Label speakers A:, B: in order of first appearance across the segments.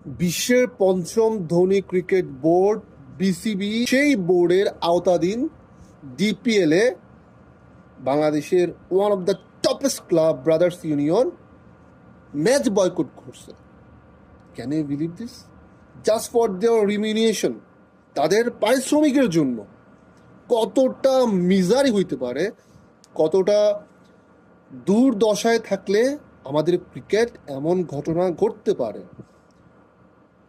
A: বিশ্বের পঞ্চম ধনী ক্রিকেট বোর্ড বিসিবি সেই বোর্ডের আওতাধীন ডিপিএলে বাংলাদেশের one of the toppest club Brothers Union match boycott করছে। Can you believe this? Just for their remuneration, তাদের পারিশ্রমিকের জন্য। কতটা মিজারি হইতে পারে, কতটা দুর্দশায় থাকলে আমাদের ক্রিকেট এমন ঘটনা ঘটতে পারে।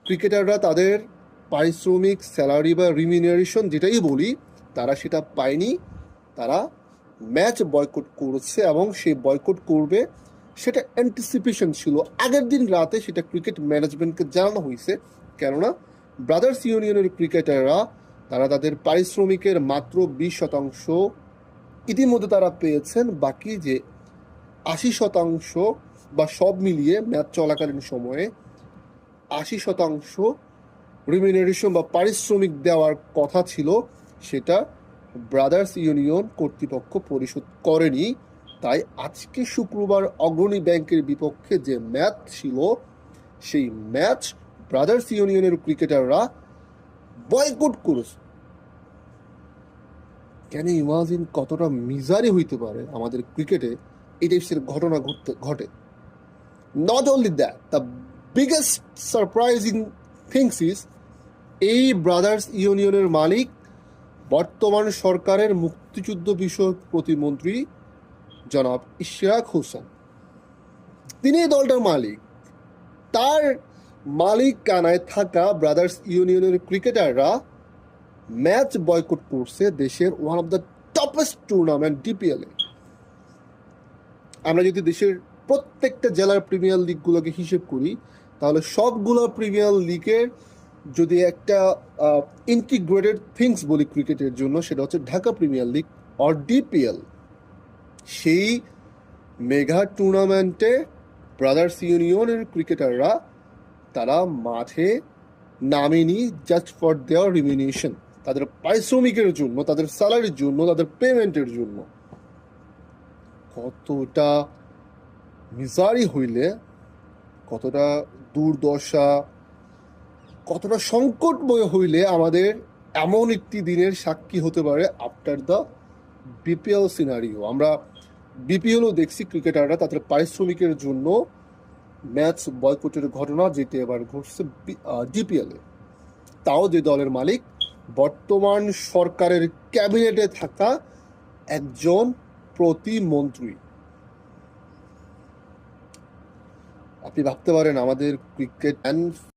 A: ক্রিকেটাররা তাদের পারিশ্রমিক, স্যালারি বা রিমিউনারেশন যেটাই বলি, তারা সেটা পায়নি। তারা ম্যাচ বয়কট করেছে এবং সেই বয়কট করবে সেটা অ্যান্টিসিপেশন ছিল। আগের দিন রাতে সেটা ক্রিকেট ম্যানেজমেন্টকে জানানো হয়েছে, কেননা ব্রাদার্স ইউনিয়নের ক্রিকেটাররা তারা তাদের পারিশ্রমিকের মাত্র 20% ইতিমধ্যে তারা পেয়েছেন। বাকি যে 80% বা সব মিলিয়ে ম্যাচ চলাকালীন সময়ে 80% রিমিউনারেশন বা পারিশ্রমিক দেওয়ার কথা ছিল, সেটা ব্রাদার্স ইউনিয়ন কর্তৃপক্ষ পরিশোধ করেনি। তাই আজকে শুক্রবার অগ্রণী ব্যাংকের বিপক্ষে যে ম্যাচ ছিল, সেই ম্যাচ ব্রাদার্স ইউনিয়নের ক্রিকেটাররা বয়কট করেছে। ক্যান ইউ ইমাজিন কতটা মিজারি হইতে পারে আমাদের ক্রিকেটে এই টাইপসের ঘটনা ঘটে। Not only that, the biggest surprising things is এই ব্রাদার্স ইউনিয়নের মালিক বর্তমান সরকারের মুক্তিযুদ্ধ বিষয়ক প্রতিমন্ত্রী জনাব ইশরাক হোসেন। তিনি এই দলটার মালিক। তার মালিকানায় থাকা ব্রাদার্স ইউনিয়নের ক্রিকেটাররা ম্যাচ বয়কট করছে দেশের one of the toppest tournament ডিপিএলে। আমরা যদি দেশের প্রত্যেকটা জেলার প্রিমিয়ার লিগগুলোকে হিসেব করি, তাহলে সবগুলো প্রিমিয়ার লিগের যদি একটা ইন্টিগ্রেটেড থিংস বলি ক্রিকেটের জন্য, সেটা হচ্ছে Dhaka premier league or DPL. সেই মেগা টুর্নামেন্টে ব্রাদার্স ইউনিয়নের ক্রিকেটাররা তারা মাঠে নামেনি জাস্ট ফর দেয়ার রিমিউনেশন, তাদের পারিশ্রমিকের জন্য, তাদের স্যালারির জন্য, তাদের পেমেন্টের জন্য। কতটা মিজারি হইলে, কতটা দুর্দশা, কতটা সংকটময় হইলে আমাদের এমন একটি দিনের সাক্ষী হতে পারে আফটার দ্য বিপিএল সিনারিও। আমরা বিপিএলও দেখছি ক্রিকেটাররা তাদের পারিশ্রমিকের জন্য ম্যাচ বয়কটের ঘটনা, যেটি এবার ঘটছে ডিপিএলে। তাও যে দলের মালিক বর্তমান সরকারের ক্যাবিনেটে থাকা একজন প্রতিমন্ত্রী। আপনি ভাবতে পারেন আমাদের ক্রিকেট